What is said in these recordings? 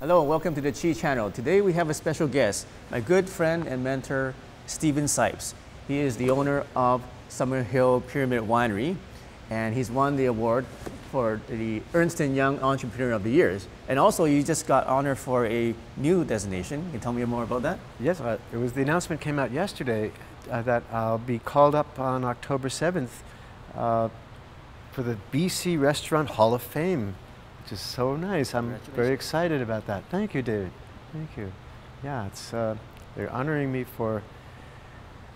Hello, welcome to the Chi channel. Today we have a special guest, my good friend and mentor, Stephen Cipes. He is the owner of Summerhill Pyramid Winery, and he's won the award for the Ernst & Young Entrepreneur of the Year. And also, you just got honored for a new designation. Can you tell me more about that? Yes, the announcement came out yesterday that I'll be called up on October 7th for the BC Restaurant Hall of Fame, which is so nice. I'm very excited about that. Thank you, David. Thank you. Yeah, it's they're honoring me for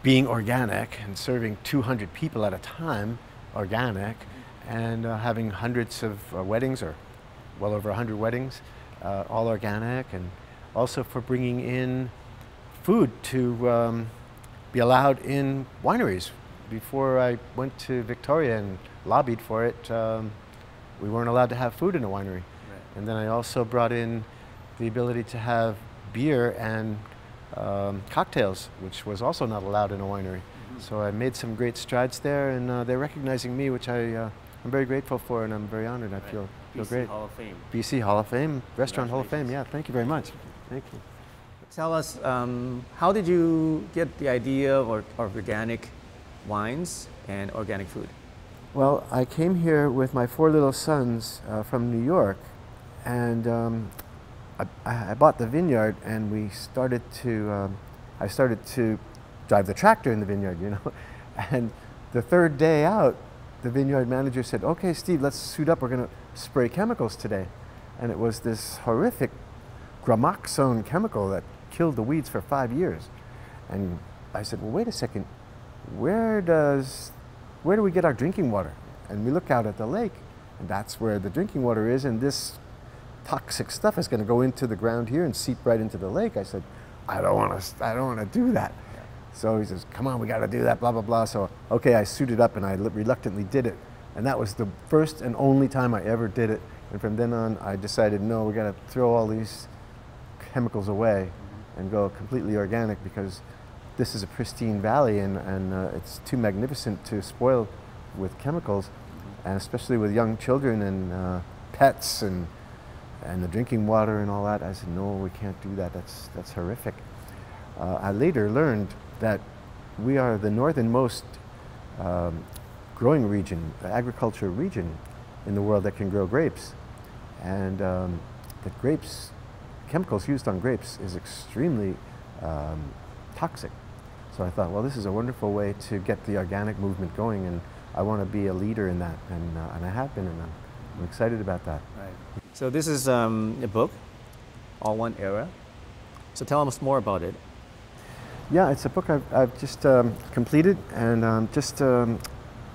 being organic and serving 200 people at a time, organic, and having hundreds of weddings, or well over 100 weddings, all organic, and also for bringing in food to be allowed in wineries. Before I went to Victoria and lobbied for it, we weren't allowed to have food in a winery. Right. And then I also brought in the ability to have beer and cocktails, which was also not allowed in a winery. Mm-hmm. So I made some great strides there, and they're recognizing me, which I'm very grateful for, and I'm very honored. I feel great. BC Hall of Fame. BC Hall of Fame, Restaurant Hall of Fame. Yeah, thank you very much. Thank you. Tell us, how did you get the idea of organic wines and organic food? Well, I came here with my 4 little sons from New York, and I bought the vineyard, and we started to, I started to drive the tractor in the vineyard, you know. And the 3rd day out, the vineyard manager said, "Okay, Steve, let's suit up. We're going to spray chemicals today." And it was this horrific gramoxone chemical that killed the weeds for 5 years. And I said, "Well, wait a second. Where do we get our drinking water?" And we look out at the lake, and that's where the drinking water is, and this toxic stuff is going to go into the ground here and seep right into the lake. I said, I don't want to do that. Yeah. So he says, "Come on, we got to do that, blah, blah, blah." So, okay, I suited up and I reluctantly did it. And that was the first and only time I ever did it. And from then on, I decided, no, we got to throw all these chemicals away and go completely organic, because this is a pristine valley, and it's too magnificent to spoil with chemicals, and especially with young children and pets and the drinking water and all that. I said, no, we can't do that. That's horrific. I later learned that we are the northernmost growing region, agriculture region in the world that can grow grapes, and that chemicals used on grapes is extremely toxic. So I thought, well, this is a wonderful way to get the organic movement going, and I want to be a leader in that, and I have been, and I'm excited about that. Right. So this is a book, All One Era. So tell us more about it. Yeah, it's a book I've just completed, and just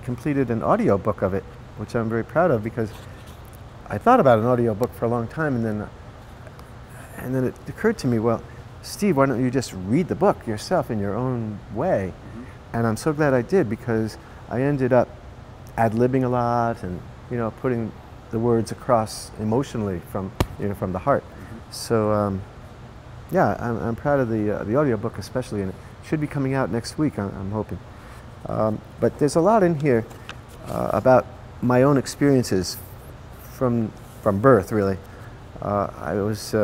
completed an audio book of it, which I'm very proud of, because I thought about an audio book for a long time, and then it occurred to me, well, Steve, why don't you just read the book yourself in your own way? Mm-hmm. And I'm so glad I did, because I ended up ad-libbing a lot, and putting the words across emotionally from the heart. Mm-hmm. So yeah, I'm proud of the audio book especially, and it should be coming out next week, I'm hoping. But there's a lot in here about my own experiences from birth, really. I was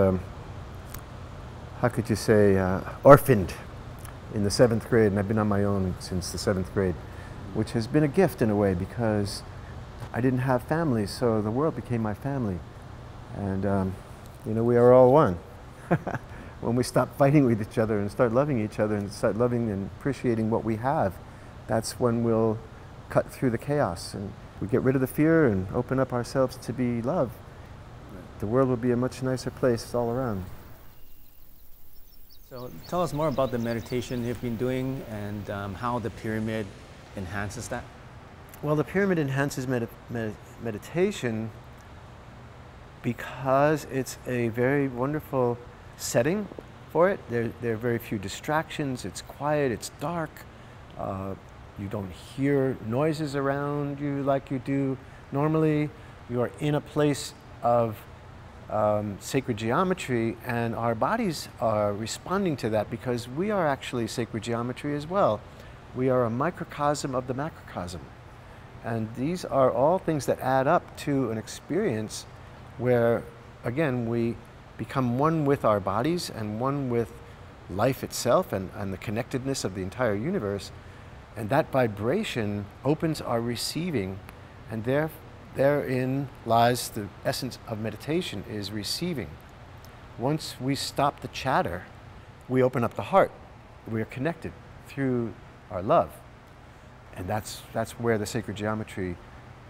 how could you say, orphaned in the 7th grade, and I've been on my own since the 7th grade, which has been a gift in a way, because I didn't have family, so the world became my family. And we are all one. When we stop fighting with each other and start loving each other and start loving and appreciating what we have, that's when we'll cut through the chaos, and we get rid of the fear and open up ourselves to be love. The world will be a much nicer place all around. So tell us more about the meditation you've been doing, and how the pyramid enhances that. Well, the pyramid enhances meditation because it's a very wonderful setting for it. There are very few distractions. It's quiet, it's dark. You don't hear noises around you like you do normally. You are in a place of sacred geometry, and our bodies are responding to that, because we are actually sacred geometry as well. We are a microcosm of the macrocosm. And these are all things that add up to an experience where, again, we become one with our bodies and one with life itself and the connectedness of the entire universe. And that vibration opens our receiving, and therein lies the essence of meditation, is receiving. Once we stop the chatter, we open up the heart. We are connected through our love. And that's where the sacred geometry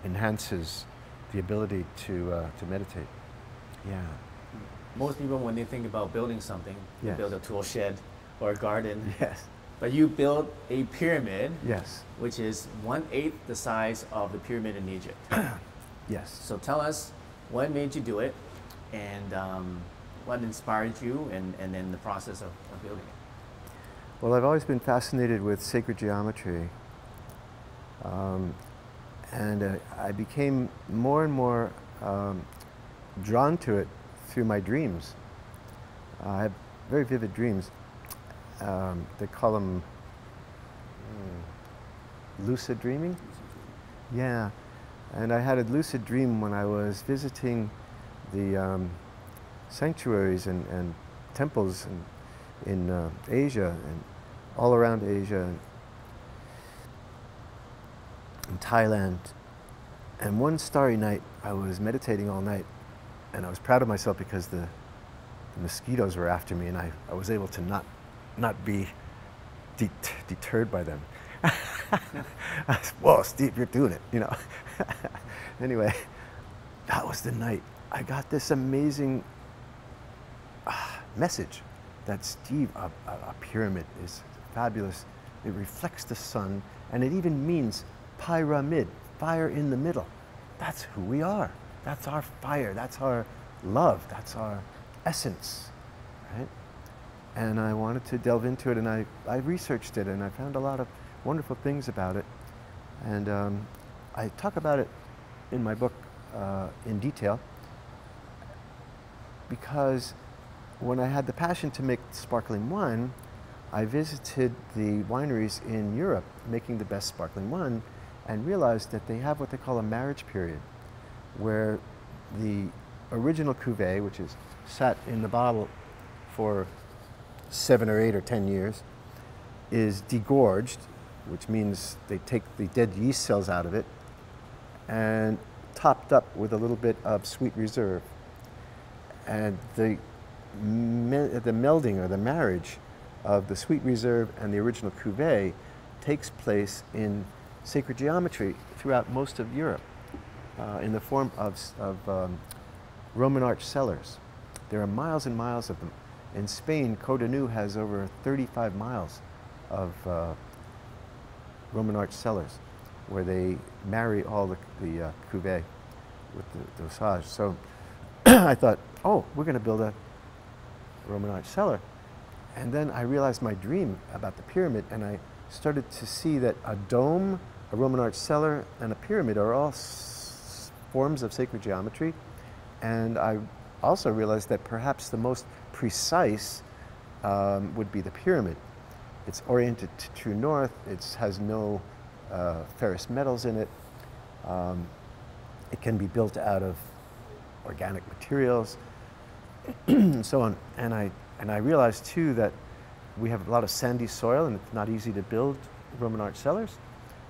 enhances the ability to meditate. Yeah. Most people, when they think about building something, Yes. they build a tool shed or a garden. Yes. But you built a pyramid, Yes. which is 1/8 the size of the pyramid in Egypt. Yes. So tell us what made you do it, and what inspired you, and then the process of building it. Well, I've always been fascinated with sacred geometry. And I became more and more drawn to it through my dreams. I have very vivid dreams. They call them lucid dreaming. Yeah, and I had a lucid dream when I was visiting the sanctuaries and temples in Asia and all around Asia and in Thailand. And one starry night, I was meditating all night, and I was proud of myself because the mosquitoes were after me, and I was able to not be deterred by them. I was, whoa, Steve, you're doing it, you know. Anyway, that was the night. I got this amazing message that, Steve, a pyramid is fabulous. It reflects the sun, and it even means pyramid, fire in the middle. That's who we are. That's our fire. That's our love. That's our essence, right? And I wanted to delve into it, and I researched it, and I found a lot of wonderful things about it. And I talk about it in my book in detail, because when I had the passion to make sparkling wine, I visited the wineries in Europe making the best sparkling wine, and realized that they have what they call a marriage period, where the original cuvee, which is sat in the bottle for 7 or 8 or 10 years, is degorged, which means they take the dead yeast cells out of it, and topped up with a little bit of sweet reserve. And the melding or the marriage of the sweet reserve and the original cuvee takes place in sacred geometry throughout most of Europe in the form of Roman arch cellars. There are miles and miles of them. In Spain, Codorniu has over 35 miles of Roman arch cellars where they marry all the cuvee with the dosage. So I thought, oh, we're going to build a Roman arch cellar. And then I realized my dream about the pyramid, and I started to see that a dome, a Roman arch cellar, and a pyramid are all forms of sacred geometry. And I also realized that perhaps the most precise would be the pyramid. It's oriented to true north. It has no ferrous metals in it. It can be built out of organic materials, and so on. And I realized too that we have a lot of sandy soil, and it's not easy to build Roman arch cellars.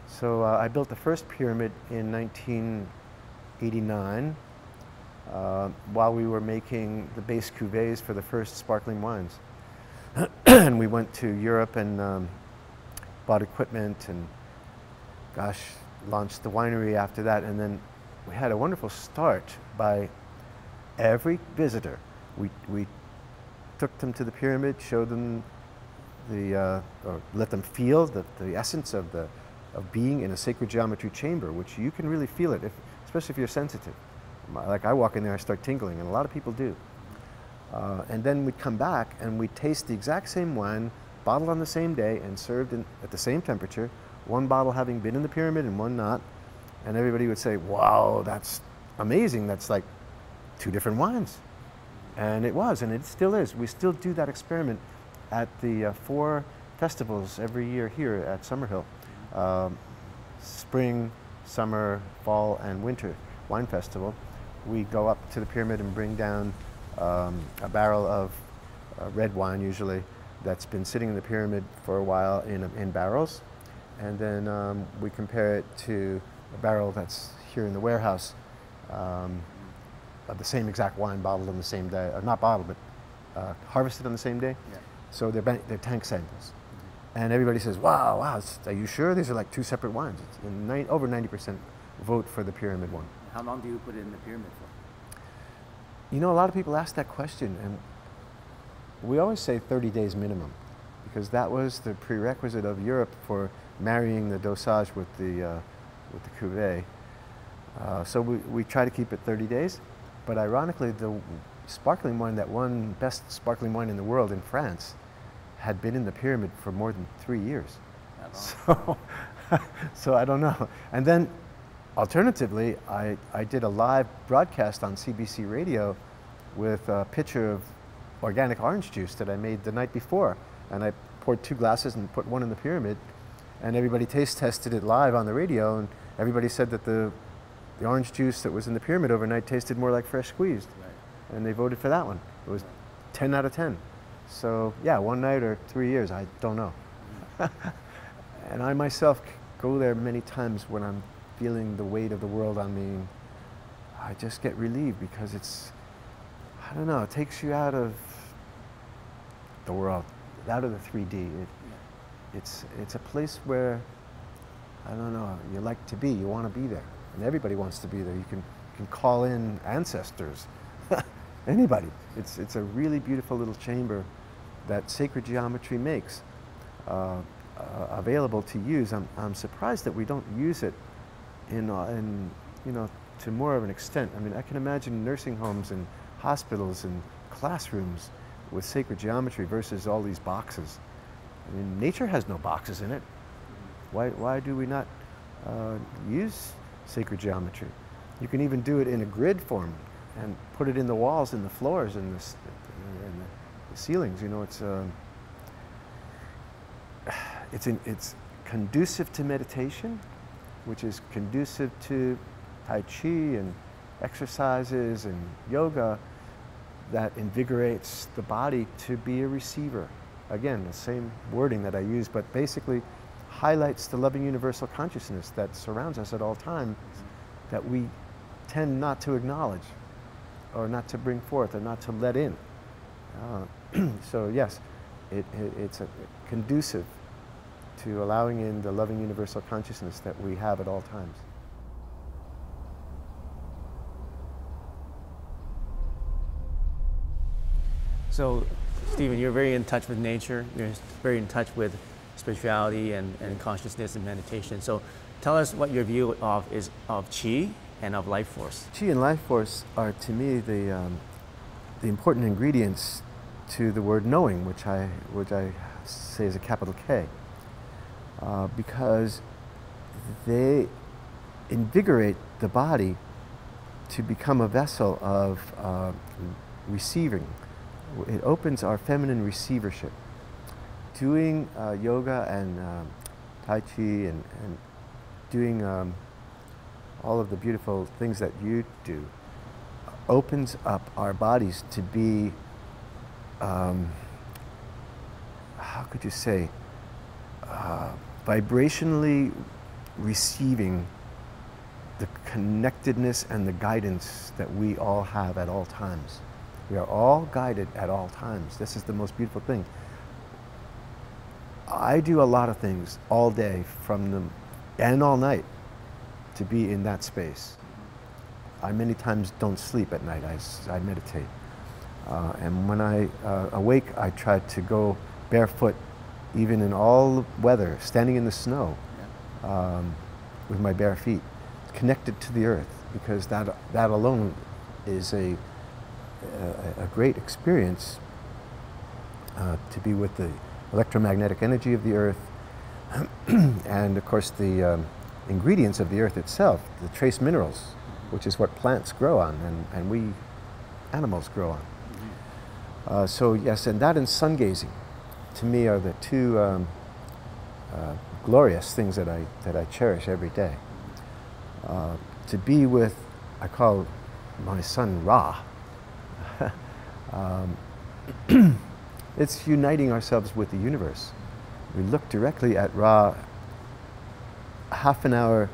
So I built the first pyramid in 1989 while we were making the base cuvées for the first sparkling wines. And we went to Europe and bought equipment and, gosh, launched the winery after that. And then we had a wonderful start by every visitor. We took them to the pyramid, showed them or let them feel the essence of being in a sacred geometry chamber, which you can really feel it, especially if you're sensitive. Like I walk in there, I start tingling, and a lot of people do. And then we'd come back and we'd taste the exact same wine, bottled on the same day and served at the same temperature, one bottle having been in the pyramid and one not. And everybody would say, wow, that's amazing. That's like 2 different wines. And it was, and it still is. We still do that experiment at the 4 festivals every year here at Summerhill. Spring, summer, fall, and winter wine festival. We go up to the pyramid and bring down a barrel of red wine usually that's been sitting in the pyramid for a while in barrels, and then we compare it to a barrel that's here in the warehouse of the same exact wine bottled on the same day, or not bottled, but harvested on the same day. Yeah. So they're tank samples. And everybody says, wow, are you sure? These are like two separate wines. And over 90% vote for the pyramid one. How long do you put it in the pyramid for? You know, a lot of people ask that question, and we always say 30 days minimum, because that was the prerequisite of Europe for marrying the dosage with the cuvée. So we try to keep it 30 days, but ironically, the sparkling wine that won best sparkling wine in the world in France had been in the pyramid for more than 3 years. So, so I don't know. And then, alternatively, I did a live broadcast on CBC radio with a pitcher of organic orange juice that I made the night before. And I poured 2 glasses and put one in the pyramid, and everybody taste tested it live on the radio, and everybody said that the orange juice that was in the pyramid overnight tasted more like fresh squeezed. Right. And they voted for that one. It was 10 out of 10. So yeah, one night or 3 years, I don't know. And I myself go there many times when I'm feeling the weight of the world on me. I just get relieved because it's, I don't know, it takes you out of the world, out of the 3D. It's a place where, I don't know, you like to be, you want to be there. And everybody wants to be there. You can call in ancestors, anybody. It's a really beautiful little chamber that sacred geometry makes available to use. I'm surprised that we don't use it in you know, to more of an extent. I mean, I can imagine nursing homes and hospitals and classrooms with sacred geometry versus all these boxes. I mean, nature has no boxes in it. Why do we not use sacred geometry? You can even do it in a grid form and put it in the walls and the floors and the ceilings. You know, it's conducive to meditation, which is conducive to Tai Chi and exercises and yoga that invigorates the body to be a receiver. Again, the same wording that I use, but basically highlights the loving universal consciousness that surrounds us at all times, that we tend not to acknowledge or not to bring forth or not to let in. So yes, it's conducive to allowing in the loving universal consciousness that we have at all times. So, Stephen, you're very in touch with nature. You're very in touch with spirituality and consciousness and meditation. So, tell us what your view is of Qi and of life force. Qi and life force are, to me, the important ingredients to the word knowing, which I say is a capital K, because they invigorate the body to become a vessel of receiving. It opens our feminine receivership. Doing yoga and Tai Chi and doing all of the beautiful things that you do opens up our bodies to be, how could you say, vibrationally receiving the connectedness and the guidance that we all have at all times. We are all guided at all times. This is the most beautiful thing. I do a lot of things all day and all night to be in that space. I many times don't sleep at night. I meditate. And when I awake, I try to go barefoot, even in all weather, standing in the snow with my bare feet, connected to the earth, because that alone is a great experience to be with the electromagnetic energy of the earth and of course the ingredients of the earth itself, the trace minerals, which is what plants grow on and we animals grow on. Mm-hmm. So yes, and that and sun gazing to me are the two glorious things that I cherish every day. To be with, I call my son Ra, It's uniting ourselves with the universe. We look directly at Ra half an hour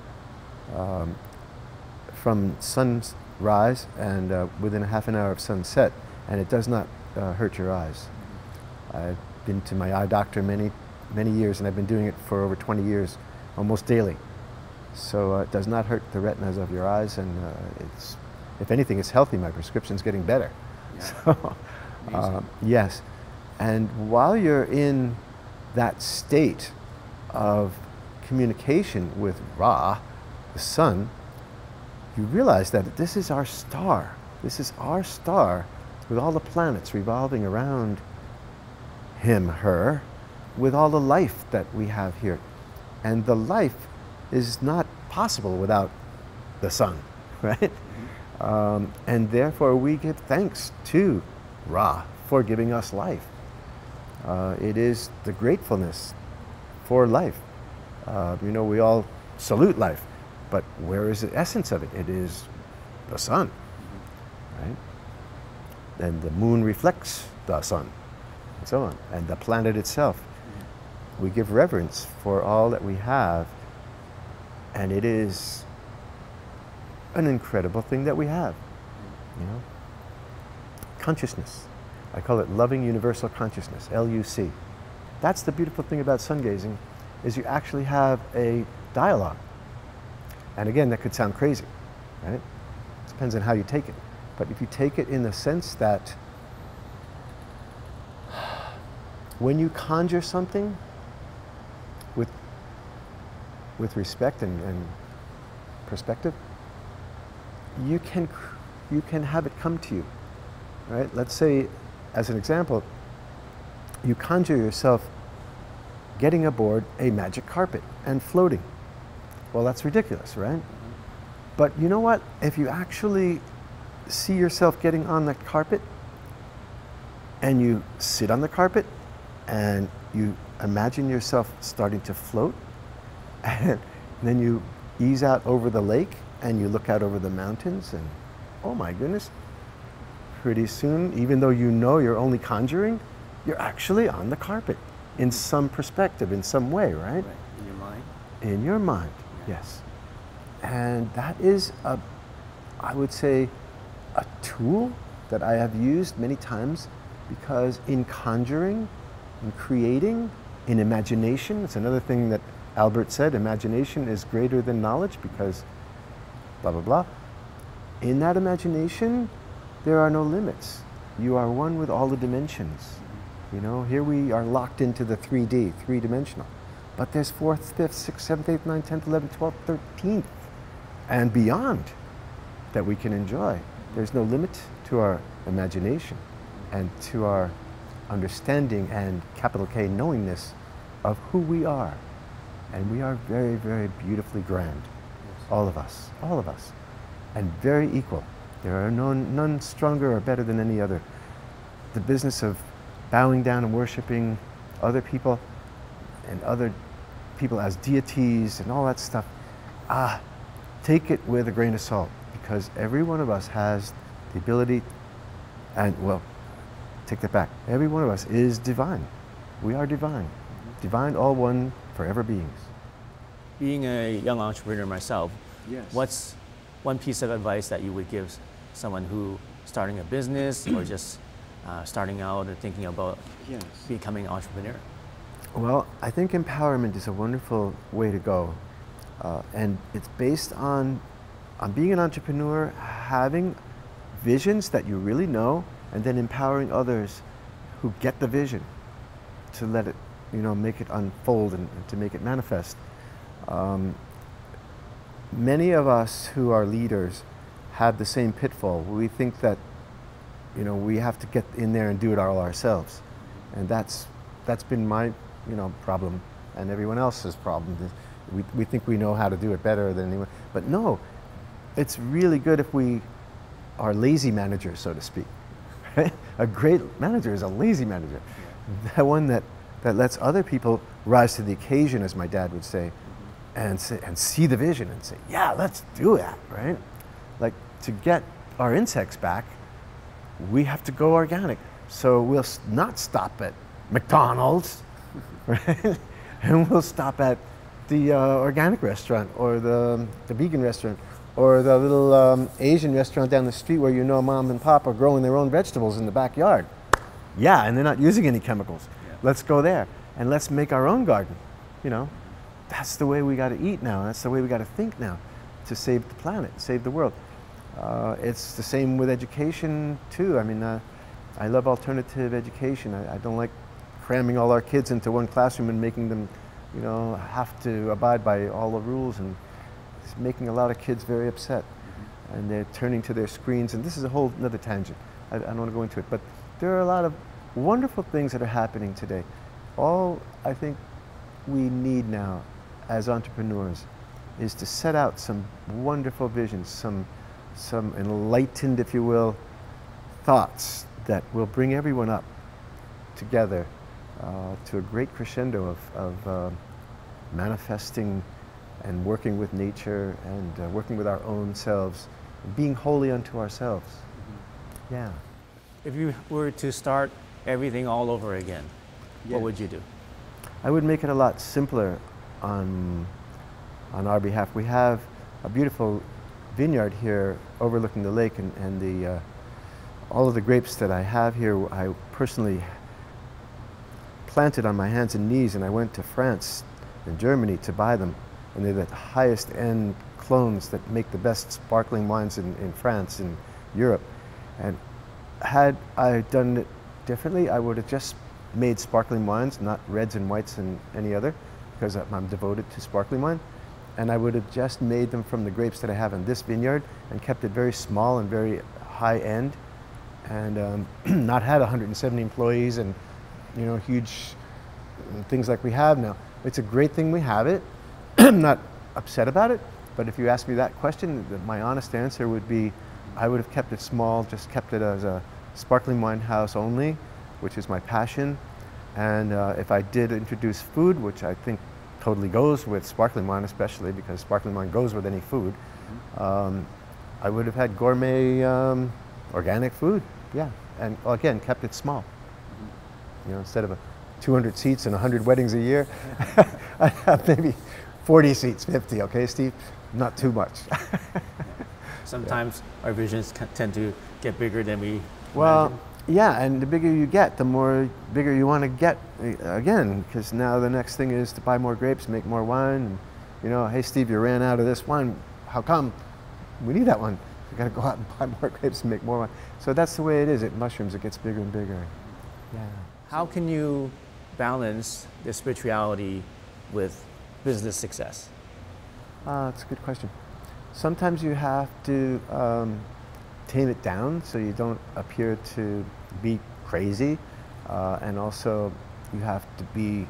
from sunrise and within a half an hour of sunset, and it does not hurt your eyes. I've been to my eye doctor many years, and I've been doing it for over 20 years, almost daily. So it does not hurt the retinas of your eyes, and it's, if anything, it's healthy. My prescription's getting better. Yeah. So, yes. And while you're in that state of communication with Ra, the sun, you realize that this is our star. This is our star with all the planets revolving around him, her, with all the life that we have here. And the life is not possible without the sun, right? And therefore we give thanks to Ra for giving us life. It is the gratefulness for life. You know, we all salute life, but where is the essence of it? It is the sun, right? And the moon reflects the sun, and so on, and the planet itself. We give reverence for all that we have, and it is an incredible thing that we have, you know? Consciousness. I call it loving universal consciousness, LUC. That's the beautiful thing about sun gazing, is you actually have a dialogue. And again, that could sound crazy, right? It depends on how you take it. But if you take it in the sense that when you conjure something with respect and perspective, you can have it come to you, right? Let's say, as an example, you conjure yourself getting aboard a magic carpet and floating. Well, that's ridiculous, right? But you know what? If you actually see yourself getting on the carpet and you sit on the carpet and you imagine yourself starting to float, and then you ease out over the lake and you look out over the mountains, and oh my goodness, pretty soon, even though you know you're only conjuring, you're actually on the carpet in some perspective, in some way, right? In your mind? In your mind, yes. And that is, I would say, a tool that I have used many times, because in conjuring, in creating, in imagination, it's another thing that Albert said, imagination is greater than knowledge, because blah, blah, blah. In that imagination, there are no limits. You are one with all the dimensions. You know, here we are locked into the 3D, three-dimensional. But there's 4th, 5th, 6th, 7th, 8th, 9th, 10th, 11th, 12th, 13th, and beyond that we can enjoy. There's no limit to our imagination and to our understanding and capital K knowingness of who we are. And we are very, very beautifully grand. Yes. All of us, and very equal. There are none stronger or better than any other. The business of bowing down and worshiping other people and other people as deities and all that stuff, take it with a grain of salt, because every one of us has the ability, and well, take that back. Every one of us is divine. We are divine. Divine, all one, forever beings. Being a young entrepreneur myself, yes, what's one piece of advice that you would give someone who starting a business or just starting out or thinking about becoming an entrepreneur? Well, I think empowerment is a wonderful way to go. And it's based on being an entrepreneur, having visions that you really know, and then empowering others who get the vision to let it, you know, make it unfold and to make it manifest. Many of us who are leaders have the same pitfall. We think that, you know, we have to get in there and do it all ourselves. And that's been my, you know, problem, and everyone else's problem. We think we know how to do it better than anyone. But no, it's really good if we are lazy managers, so to speak. Right? A great manager is a lazy manager. That one that lets other people rise to the occasion, as my dad would say, and see the vision and say, yeah, let's do that, right? Like, to get our insects back, we have to go organic. So we'll not stop at McDonald's, right? And we'll stop at the organic restaurant or the vegan restaurant or the little Asian restaurant down the street where you know mom and pop are growing their own vegetables in the backyard. Yeah, and they're not using any chemicals. Yeah. Let's go there and let's make our own garden. You know, that's the way we got to eat now. That's the way we got to think now to save the planet, save the world. It's the same with education too. I mean, I love alternative education. I don't like cramming all our kids into one classroom and making them, you know, have to abide by all the rules, and it's making a lot of kids very upset. Mm-hmm. And they're turning to their screens, and this is a whole another tangent. I don't want to go into it, but there are a lot of wonderful things that are happening today. All I think we need now as entrepreneurs is to set out some wonderful visions, some enlightened, if you will, thoughts that will bring everyone up together to a great crescendo of manifesting and working with nature and working with our own selves, and being holy unto ourselves. Mm-hmm. Yeah. If you were to start everything all over again, what would you do? I would make it a lot simpler on our behalf. We have a beautiful vineyard here overlooking the lake, and the all of the grapes that I have here, I personally planted on my hands and knees, and I went to France and Germany to buy them, and they're the highest end clones that make the best sparkling wines in France and Europe. And had I done it differently, I would have just made sparkling wines, not reds and whites and any other, because I'm devoted to sparkling wine. And I would have just made them from the grapes that I have in this vineyard and kept it very small and very high end, and not had 170 employees and, you know, huge things like we have now. It's a great thing we have it. I'm not upset about it, but if you ask me that question, my honest answer would be I would have kept it small, just kept it as a sparkling wine house only, which is my passion. And if I did introduce food, which I think totally goes with sparkling wine, especially because sparkling wine goes with any food, I would have had gourmet organic food, yeah. And again, kept it small. You know, instead of 200 seats and 100 weddings a year, I'd have maybe 40 seats, 50, okay, Steve? Not too much. Sometimes our visions tend to get bigger than we imagine. Yeah, and the bigger you get, the more bigger you want to get again, because now the next thing is to buy more grapes, make more wine. And, you know, hey Steve, you ran out of this wine. How come? We need that one. We got to go out and buy more grapes and make more wine. So that's the way it is. It mushrooms. It gets bigger and bigger. Yeah. How can you balance the spirituality with business success? That's a good question. Sometimes you have to tame it down so you don't appear to be crazy, and also you have to be,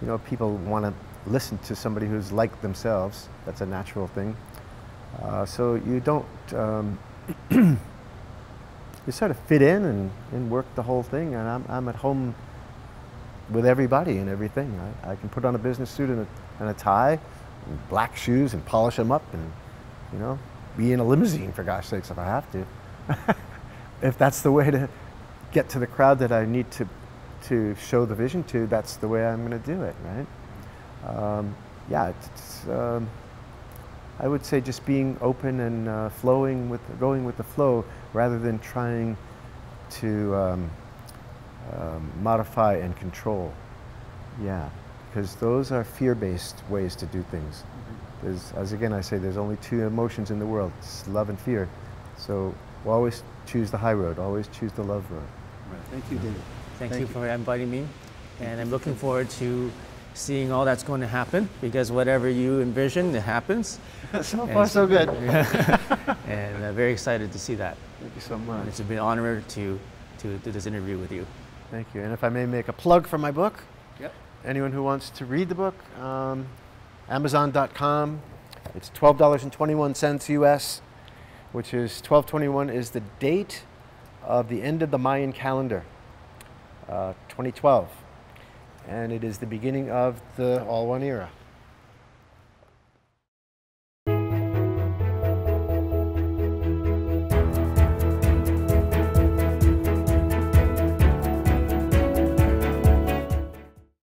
you know, people want to listen to somebody who's like themselves. That's a natural thing. So you don't, you sort of fit in and work the whole thing, and I'm at home with everybody and everything. I can put on a business suit and a tie, and black shoes, and polish them up, and, you know, be in a limousine, for gosh sakes, if I have to. If that's the way to get to the crowd that I need to show the vision to, that's the way I'm going to do it, right? Yeah, I would say just being open and going with the flow, rather than trying to modify and control. Yeah, because those are fear-based ways to do things. As again I say, there's only two emotions in the world: it's love and fear. So we'll always choose the high road, always choose the love road. Right. Thank you, David. Thank you for inviting me, and I'm looking forward to seeing all that's going to happen, because whatever you envision, it happens. So far, so good. And very excited to see that. Thank you so much. And it's been an honor to do this interview with you. Thank you. And if I may make a plug for my book, yep. Anyone who wants to read the book, Amazon.com. It's $12.21 US, which is 12/21 is the date of the end of the Mayan calendar, 2012. And it is the beginning of the All One era.